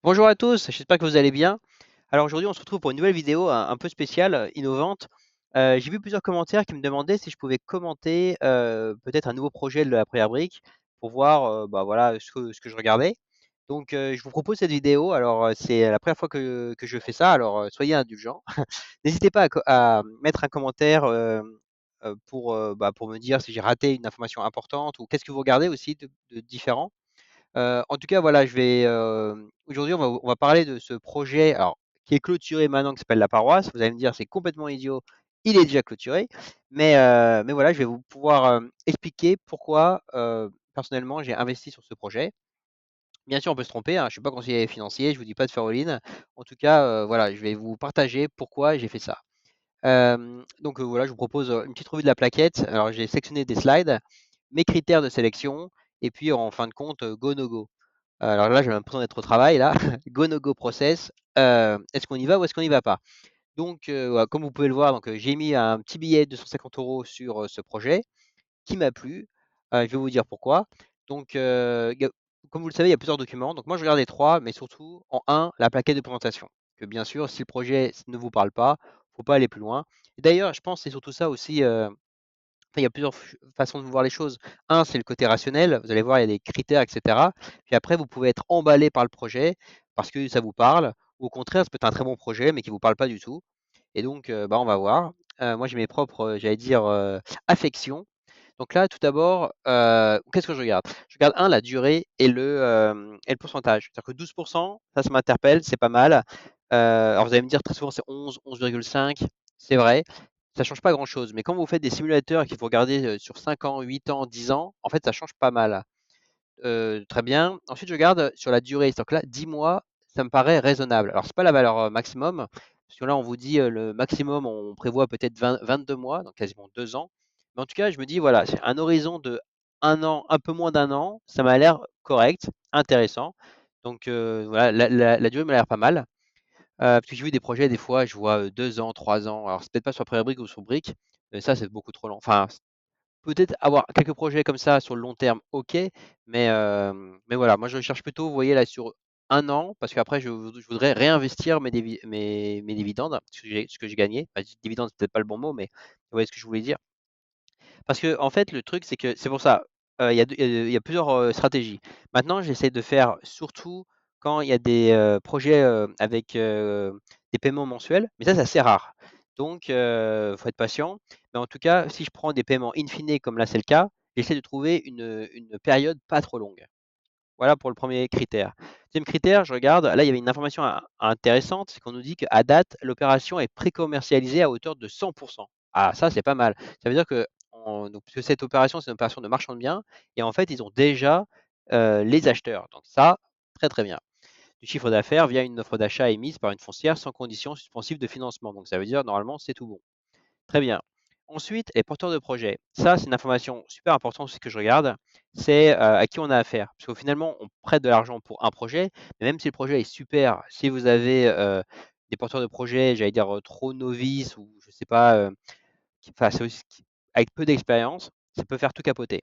Bonjour à tous, j'espère que vous allez bien. Alors aujourd'hui, on se retrouve pour une nouvelle vidéo un peu spéciale, innovante. J'ai vu plusieurs commentaires qui me demandaient si je pouvais commenter peut-être un nouveau projet de la Première Brique pour voir bah, voilà, ce que je regardais. Donc je vous propose cette vidéo. Alors c'est la première fois que je fais ça, alors soyez indulgents. N'hésitez pas à mettre un commentaire pour me dire si j'ai raté une information importante ou qu'est-ce que vous regardez aussi de différent. En tout cas, voilà, aujourd'hui, on va parler de ce projet, alors, qui est clôturé maintenant, qui s'appelle la paroisse. Vous allez me dire: «C'est complètement idiot, il est déjà clôturé». Mais voilà, je vais vous pouvoir, expliquer pourquoi, personnellement, j'ai investi sur ce projet. Bien sûr, on peut se tromper, hein, je ne suis pas conseiller financier, je ne vous dis pas de faire all-in. En tout cas, voilà, je vais vous partager pourquoi j'ai fait ça. Donc voilà, je vous propose, une petite revue de la plaquette. Alors j'ai sélectionné des slides, mes critères de sélection et puis en fin de compte, go, no go. Alors là, j'ai l'impression d'être au travail là. Go, no go process. Est-ce qu'on y va ou est-ce qu'on n'y va pas? Donc voilà, comme vous pouvez le voir, donc j'ai mis un petit billet de 250 € sur, ce projet qui m'a plu. Je vais vous dire pourquoi. Donc comme vous le savez, il y a plusieurs documents. Donc moi, je regarde les 3, mais surtout en un, la plaquette de présentation. Que bien sûr, si le projet ne vous parle pas, faut pas aller plus loin. Et d'ailleurs, je pense que c'est surtout ça aussi, il y a plusieurs façons de voir les choses. Un, c'est le côté rationnel. Vous allez voir, il y a des critères, etc. Puis après, vous pouvez être emballé par le projet parce que ça vous parle. Ou au contraire, ça peut être un très bon projet, mais qui ne vous parle pas du tout. Et donc, bah, on va voir. Moi, j'ai mes propres, j'allais dire, affections. Donc là, tout d'abord, qu'est-ce que je regarde? Je regarde un, la durée et le pourcentage. C'est-à-dire que 12, ça m'interpelle, c'est pas mal. Alors vous allez me dire très souvent c'est 11, 11,5, c'est vrai. Ça change pas grand-chose. Mais quand vous faites des simulateurs et qu'il faut regarder sur 5 ans, 8 ans, 10 ans, en fait, ça change pas mal. Très bien. Ensuite, je regarde sur la durée. C'est-à-dire que là, 10 mois, ça me paraît raisonnable. Alors, c'est pas la valeur maximum, parce que là, on vous dit le maximum, on prévoit peut-être 22 mois, donc quasiment 2 ans. Mais en tout cas, je me dis, voilà, c'est un horizon de 1 an, un peu moins d'un an, ça m'a l'air correct, intéressant. Donc, voilà, la durée m'a l'air pas mal. Parce que j'ai vu des projets, des fois, je vois 2 ans, 3 ans. Alors, c'est peut-être pas sur Pré-Brique ou sur Brique, mais ça, c'est beaucoup trop long. Enfin, peut-être avoir quelques projets comme ça sur le long terme, OK, mais voilà, moi je cherche plutôt, vous voyez là sur 1 an, parce qu'après je voudrais réinvestir mes dividendes, ce que j'ai gagné. Enfin, dividendes, c'est peut-être pas le bon mot, mais vous voyez ce que je voulais dire? Parce que en fait, le truc, c'est que c'est pour ça, il y a plusieurs, stratégies. Maintenant, j'essaie de faire surtout quand il y a des, projets, avec, des paiements mensuels, mais ça, c'est assez rare. Donc faut être patient. Mais en tout cas, si je prends des paiements in fine comme là, c'est le cas, j'essaie de trouver une période pas trop longue. Voilà pour le premier critère. Deuxième critère, je regarde, là, il y avait une information intéressante, c'est qu'on nous dit qu'à date, l'opération est pré-commercialisée à hauteur de 100. Ah, ça, c'est pas mal. Ça veut dire que, donc, parce que cette opération, c'est une opération de marchand de biens, et en fait, ils ont déjà les acheteurs. Donc ça, très très bien. Du chiffre d'affaires via une offre d'achat émise par une foncière sans condition suspensive de financement. Donc ça veut dire, normalement, c'est tout bon. Très bien. Ensuite, les porteurs de projet. Ça, c'est une information super importante aussi que je regarde. C'est à qui on a affaire. Parce que finalement, on prête de l'argent pour un projet, mais même si le projet est super, si vous avez des porteurs de projet, j'allais dire trop novices ou je sais pas, enfin, avec peu d'expérience, ça peut faire tout capoter.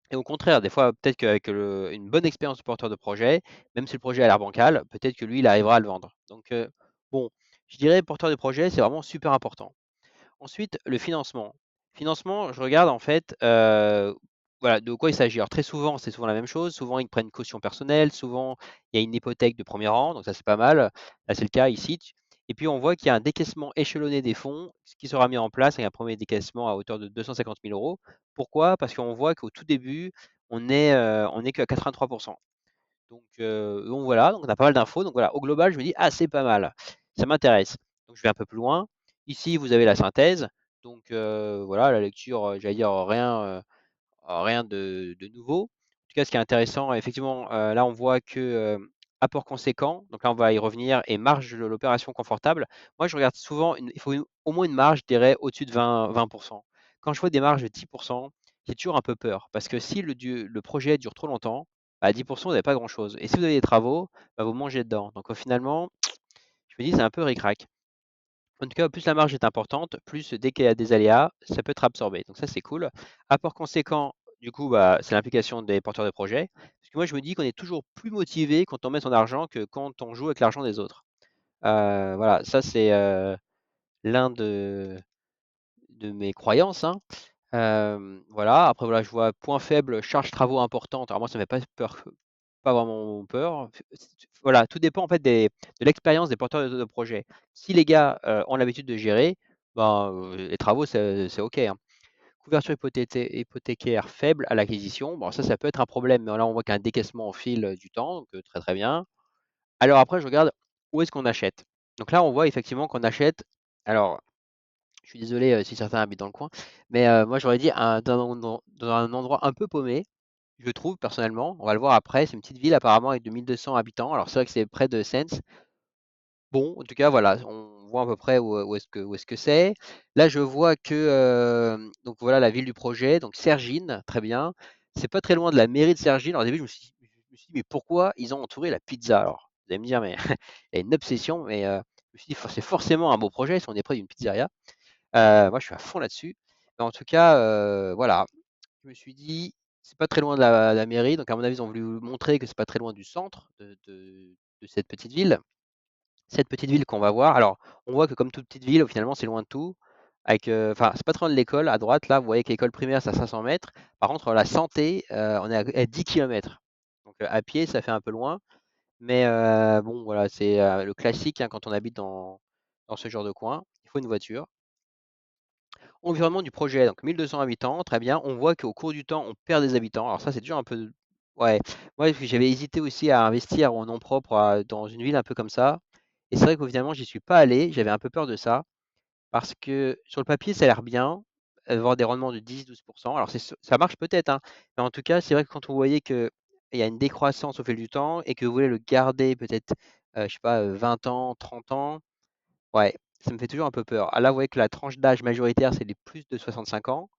Et au contraire, des fois, peut-être qu'avec une bonne expérience de porteur de projet, même si le projet a l'air bancal, peut-être que lui, il arrivera à le vendre. Donc, bon, je dirais porteur de projet, c'est vraiment super important. Ensuite, le financement. Financement, je regarde en fait, voilà, de quoi il s'agit. Alors très souvent, c'est souvent la même chose. Souvent, ils prennent une caution personnelle. Souvent, il y a une hypothèque de premier rang, donc ça, c'est pas mal. Là, c'est le cas ici. Et puis, on voit qu'il y a un décaissement échelonné des fonds, ce qui sera mis en place avec un premier décaissement à hauteur de 250 000 euros. Pourquoi? Parce qu'on voit qu'au tout début, on est qu'à 83. Donc voilà, donc on a pas mal d'infos. Donc voilà, au global, je me dis: «Ah, c'est pas mal, ça m'intéresse». Donc je vais un peu plus loin. Ici, vous avez la synthèse. Donc voilà, la lecture, j'allais dire rien de nouveau. En tout cas, ce qui est intéressant, effectivement, là, on voit que, apport conséquent, donc là, on va y revenir et marge de l'opération confortable. Moi, je regarde souvent il faut au moins une marge, je dirais, au-dessus de 20. Quand je vois des marges de 10, j'ai toujours un peu peur parce que si le projet dure trop longtemps, bah, 10, vous n'avez pas grand-chose et si vous avez des travaux, bah, vous mangez dedans. Donc finalement, je me dis: «C'est un peu ric-rac». En tout cas, plus la marge est importante, plus dès qu'il y a des aléas, ça peut être absorbé. Donc ça, c'est cool. Apport conséquent, du coup, bah, c'est l'implication des porteurs de projets. Parce que moi, je me dis qu'on est toujours plus motivé quand on met son argent que quand on joue avec l'argent des autres. Voilà, ça c'est l'un de mes croyances, hein. Voilà, après voilà, je vois point faible, charge travaux importante. Alors moi, ça me fait pas peur, pas vraiment peur. Voilà, tout dépend en fait de l'expérience des porteurs de projet. Si les gars ont l'habitude de gérer, ben, les travaux, c'est OK, hein. Couverture hypothécaire faible à l'acquisition, bon ça peut être un problème, mais là on voit qu'un décaissement au fil du temps, donc très très bien. Alors après, je regarde où est-ce qu'on achète. Donc là, on voit effectivement qu'on achète. Alors, je suis désolé si certains habitent dans le coin, mais moi j'aurais dit dans un endroit un peu paumé, je trouve personnellement. On va le voir après. C'est une petite ville apparemment avec 2 200 habitants. Alors c'est vrai que c'est près de Sens. Bon, en tout cas, voilà, on voit à peu près où est-ce que c'est. Là, je vois que donc voilà la ville du projet, donc Cergine, très bien. C'est pas très loin de la mairie de Cergine. Alors au début, je me suis dit, mais pourquoi ils ont entouré la pizza alors? Vous allez me dire, mais il y a une obsession, mais je me suis dit, c'est forcément un beau projet si on est près d'une pizzeria. Moi, je suis à fond là-dessus. Mais en tout cas, voilà, je me suis dit, c'est pas très loin de la mairie, donc à mon avis, ils ont voulu montrer que c'est pas très loin du centre de cette petite ville. Cette petite ville qu'on va voir, alors on voit que comme toute petite ville, finalement, c'est loin de tout. Avec, enfin, c'est pas très loin de l'école, à droite, là, vous voyez que l'école primaire, c'est à 500 mètres. Par contre, la santé, on est à 10 km. Donc à pied, ça fait un peu loin. Mais bon, voilà, c'est le classique hein, quand on habite dans ce genre de coin. Il faut une voiture. Environnement du projet, donc 1200 habitants, très bien. On voit qu'au cours du temps, on perd des habitants. Alors ça, c'est toujours un peu. Ouais, moi, j'avais hésité aussi à investir en nom propre dans une ville un peu comme ça. Et c'est vrai qu'au finalement, j'y suis pas allé. J'avais un peu peur de ça. Parce que sur le papier, ça a l'air bien, avoir des rendements de 10-12%. Alors ça marche peut-être, hein. Mais en tout cas, c'est vrai que quand on voyait qu'il y a une décroissance au fil du temps et que vous voulez le garder peut-être, je sais pas, 20 ans, 30 ans, ouais, ça me fait toujours un peu peur. Ah là, vous voyez que la tranche d'âge majoritaire, c'est les plus de 65 ans.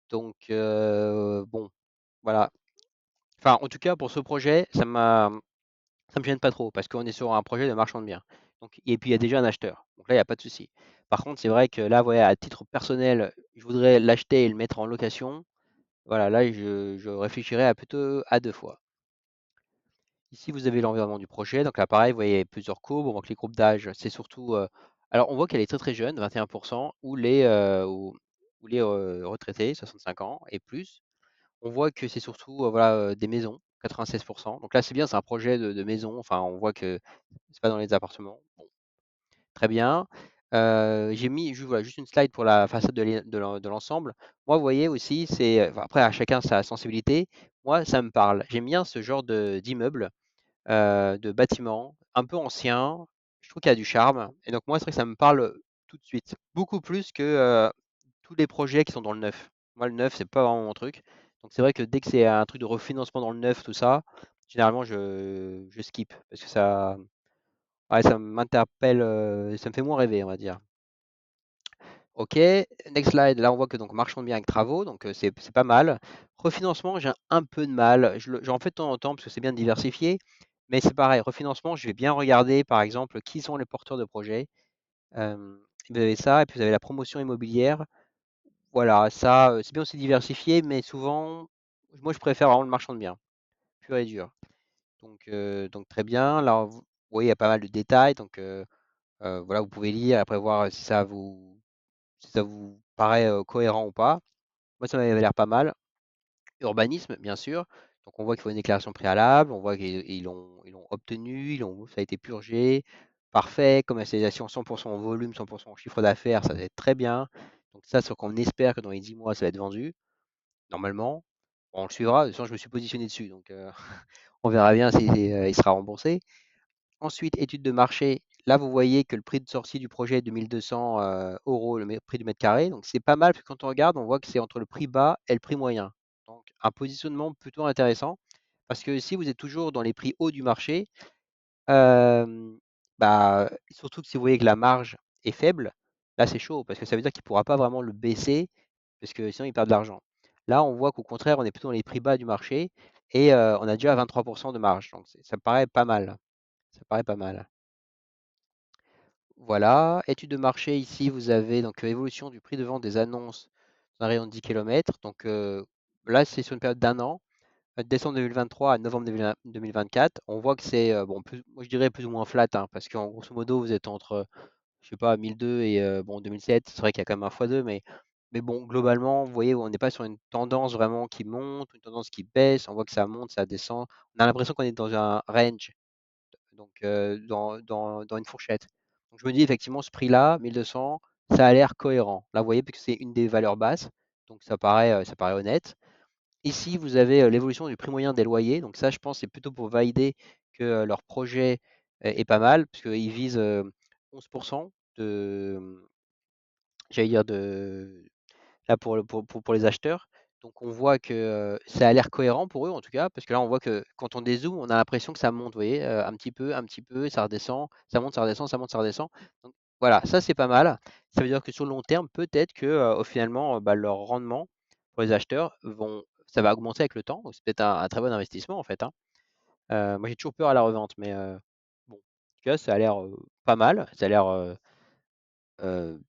Donc, bon, voilà. Enfin, en tout cas, pour ce projet, ça me gêne pas trop parce qu'on est sur un projet de marchand de biens. Donc, et puis, il y a déjà un acheteur. Donc là, il n'y a pas de souci. Par contre, c'est vrai que là, voilà, à titre personnel, je voudrais l'acheter et le mettre en location. Voilà, là, je réfléchirais plutôt à deux fois. Ici, vous avez l'environnement du projet. Donc là, pareil, vous voyez plusieurs courbes. On voit que les groupes d'âge, c'est surtout. Alors, on voit qu'elle est très très jeune, 21%, ou les retraités, 65 ans et plus. On voit que c'est surtout voilà, des maisons, 96%. Donc là, c'est bien, c'est un projet de maison. Enfin, on voit que c'est pas dans les appartements. Bon, très bien. J'ai mis voilà, juste une slide pour la façade de l'ensemble. Moi, vous voyez aussi, enfin, après, à chacun sa sensibilité. Moi, ça me parle. J'aime bien ce genre d'immeuble de bâtiments un peu anciens. Je trouve qu'il y a du charme. Et donc, moi, c'est vrai que ça me parle tout de suite. Beaucoup plus que tous les projets qui sont dans le neuf. Moi, le neuf, c'est pas vraiment mon truc. Donc, c'est vrai que dès que c'est un truc de refinancement dans le neuf, tout ça, généralement, je skip. Parce que ça, ouais, ça m'interpelle, ça me fait moins rêver, on va dire. OK, next slide. Là, on voit que donc marchand de biens avec travaux, donc c'est pas mal. Refinancement, j'ai un peu de mal. J'en fais de temps en temps parce que c'est bien de diversifier, mais c'est pareil. Refinancement, je vais bien regarder, par exemple, qui sont les porteurs de projets. Vous avez ça, et puis vous avez la promotion immobilière. Voilà, ça, c'est bien aussi diversifié, mais souvent, moi, je préfère vraiment le marchand de biens, pur et dur. Donc très bien. Là, vous voyez, il y a pas mal de détails, donc voilà, vous pouvez lire, après voir si ça vous paraît cohérent ou pas. Moi, ça m'avait l'air pas mal. Urbanisme, bien sûr. Donc, on voit qu'il faut une déclaration préalable. On voit qu'ils l'ont obtenu. Ça a été purgé. Parfait. Commercialisation 100% en volume, 100% en chiffre d'affaires. Ça va être très bien. Donc, ça, c'est qu'on espère que dans les 10 mois, ça va être vendu. Normalement. Bon, on le suivra. De toute façon, je me suis positionné dessus. Donc, on verra bien si il sera remboursé. Ensuite, étude de marché. Là, vous voyez que le prix de sortie du projet est de 1200 euros, prix du mètre carré. Donc, c'est pas mal, parce que quand on regarde, on voit que c'est entre le prix bas et le prix moyen. Donc, un positionnement plutôt intéressant. Parce que si vous êtes toujours dans les prix hauts du marché, euh, bah, surtout que si vous voyez que la marge est faible, là, c'est chaud, parce que ça veut dire qu'il ne pourra pas vraiment le baisser, parce que sinon, il perd de l'argent. Là, on voit qu'au contraire, on est plutôt dans les prix bas du marché, et on a déjà 23% de marge. Donc, ça paraît pas mal. Ça paraît pas mal. Voilà, étude de marché ici, vous avez donc évolution du prix de vente des annonces dans un rayon de 10 km. Donc là, c'est sur une période d'un an, décembre 2023 à novembre 2024. On voit que c'est, bon, moi je dirais plus ou moins flat, hein, parce qu'en grosso modo, vous êtes entre, je sais pas, 1002 et bon, 2007. C'est vrai qu'il y a quand même un x2, mais bon, globalement, vous voyez, on n'est pas sur une tendance vraiment qui monte, une tendance qui baisse. On voit que ça monte, ça descend. On a l'impression qu'on est dans un range, donc dans une fourchette. Donc je me dis effectivement, ce prix-là, 1200, ça a l'air cohérent. Là, vous voyez, puisque c'est une des valeurs basses, donc ça paraît honnête. Ici, vous avez l'évolution du prix moyen des loyers. Donc ça, je pense, c'est plutôt pour valider que leur projet est pas mal, puisqu'ils visent 11% de, j'allais dire, là pour les acheteurs. Donc on voit que ça a l'air cohérent pour eux en tout cas, parce que là on voit que quand on dézoome, on a l'impression que ça monte, vous voyez, un petit peu, ça redescend, ça monte, ça redescend, ça monte, ça redescend. Donc voilà, ça c'est pas mal. Ça veut dire que sur le long terme, peut-être que finalement, bah, leur rendement pour les acheteurs ça va augmenter avec le temps. Donc c'est peut-être un très bon investissement en fait, hein. Moi j'ai toujours peur à la revente, mais bon, en tout cas ça a l'air pas mal, ça a l'air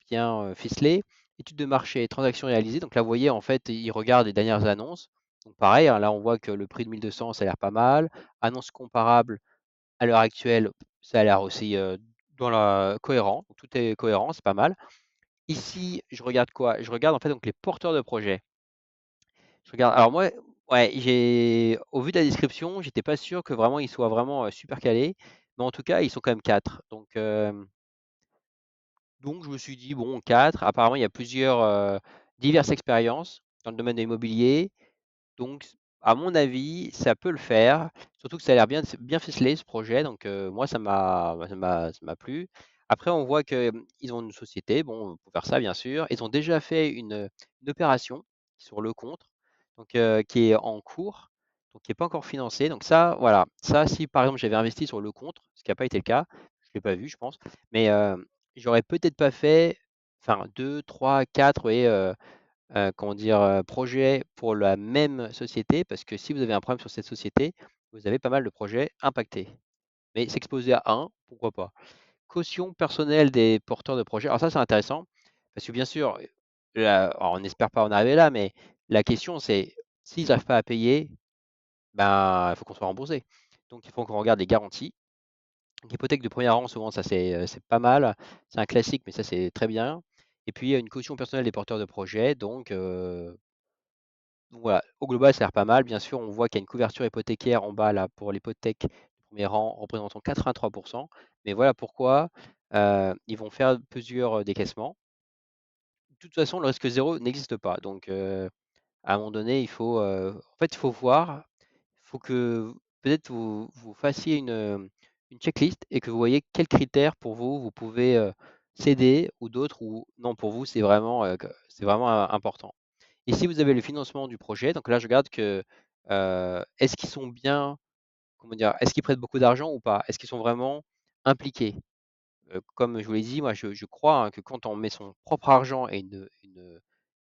bien ficelé. Étude de marché, transactions réalisées. Donc là, vous voyez, en fait, ils regardent les dernières annonces. Donc pareil, hein, là, on voit que le prix de 1200, ça a l'air pas mal. Annonce comparable à l'heure actuelle, ça a l'air aussi dans la cohérent. Donc, tout est cohérent, c'est pas mal. Ici, je regarde quoi? Je regarde en fait donc les porteurs de projets. Je regarde. Alors moi, ouais, au vu de la description, j'étais pas sûr que vraiment ils soient vraiment super calés, mais en tout cas, ils sont quand même quatre. Donc je me suis dit: «Bon 4». Apparemment, il y a plusieurs, diverses expériences dans le domaine de l'immobilier. Donc à mon avis, ça peut le faire. Surtout que ça a l'air bien ficelé ce projet, donc moi ça m'a plu. Après on voit que, ils ont une société, bon, pour faire ça bien sûr. Ils ont déjà fait une opération sur le compte, donc qui est en cours, donc qui est pas encore financée. Donc ça, voilà, ça si par exemple j'avais investi sur le compte, ce qui a pas été le cas, je l'ai pas vu je pense, mais j'aurais peut-être pas fait, enfin 2, 3, 4, vous voyez, comment dire, projets pour la même société, parce que si vous avez un problème sur cette société, vous avez pas mal de projets impactés. Mais s'exposer à un, pourquoi pas? Caution personnelle des porteurs de projets. Alors ça, c'est intéressant, parce que bien sûr, alors on n'espère pas en arriver là, mais la question c'est, s'ils n'arrivent pas à payer, ben, il faut qu'on soit remboursé. Donc il faut qu'on regarde les garanties. Donc hypothèque de premier rang, souvent ça c'est pas mal. C'est un classique, mais ça c'est très bien. Et puis une caution personnelle des porteurs de projets, donc voilà, au global, ça a l'air pas mal. Bien sûr, on voit qu'il y a une couverture hypothécaire en bas là pour l'hypothèque du premier rang représentant 83. Mais voilà pourquoi ils vont faire plusieurs décaissements. De toute façon, le risque zéro n'existe pas. Donc à un moment donné, en fait, il faut voir, il faut que peut-être vous fassiez une checklist et que vous voyez quels critères pour vous, vous pouvez céder ou d'autres ou non, pour vous, c'est vraiment important. Et si vous avez le financement du projet, donc là, je regarde que est-ce qu'ils sont bien, comment dire, est-ce qu'ils prêtent beaucoup d'argent ou pas? Est-ce qu'ils sont vraiment impliqués? Comme je vous l'ai dit, moi, je crois hein, que quand on met son propre argent et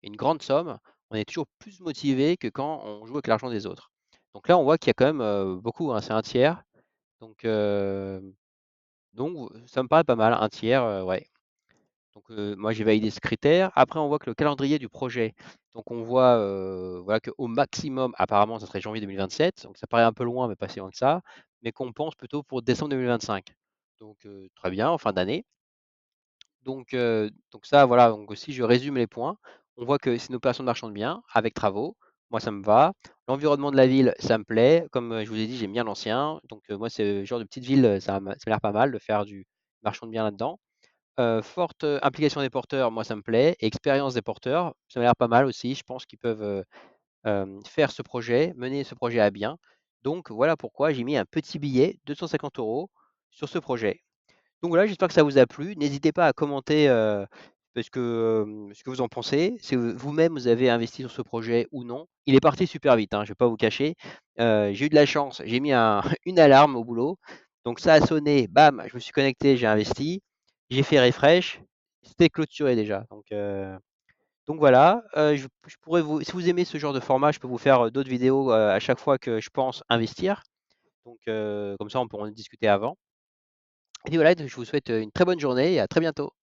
une grande somme, on est toujours plus motivé que quand on joue avec l'argent des autres. Donc là, on voit qu'il y a quand même beaucoup, hein, c'est un tiers. Donc, euh, donc, ça me paraît pas mal, un tiers, ouais. Donc, moi, j'ai validé ce critère. Après, on voit que le calendrier du projet, donc on voit voilà, qu'au maximum, apparemment, ça serait janvier 2027. Donc, ça paraît un peu loin, mais pas si loin que ça. Mais qu'on pense plutôt pour décembre 2025. Donc, très bien, en fin d'année. Donc ça, voilà. Donc, si je résume les points, on voit que c'est une opération de marchand de biens avec travaux. Moi, ça me va. L'environnement de la ville, ça me plaît. Comme je vous ai dit, j'aime bien l'ancien. Donc, moi, c'est le genre de petite ville, ça m'a l'air pas mal de faire du marchand de biens là-dedans. Forte implication des porteurs, moi ça me plaît. Et expérience des porteurs, ça m'a l'air pas mal aussi. Je pense qu'ils peuvent faire ce projet, mener ce projet à bien. Donc voilà pourquoi j'ai mis un petit billet, 250 euros, sur ce projet. Donc voilà, j'espère que ça vous a plu. N'hésitez pas à commenter ce que vous en pensez. Si vous-même vous avez investi sur ce projet ou non. Il est parti super vite, hein, je ne vais pas vous cacher. J'ai eu de la chance, j'ai mis une alarme au boulot. Donc ça a sonné, bam, je me suis connecté, j'ai investi. J'ai fait refresh, c'était clôturé déjà. Donc voilà, je pourrais si vous aimez ce genre de format, je peux vous faire d'autres vidéos à chaque fois que je pense investir. Donc comme ça, on pourra en discuter avant. Et puis voilà, je vous souhaite une très bonne journée et à très bientôt.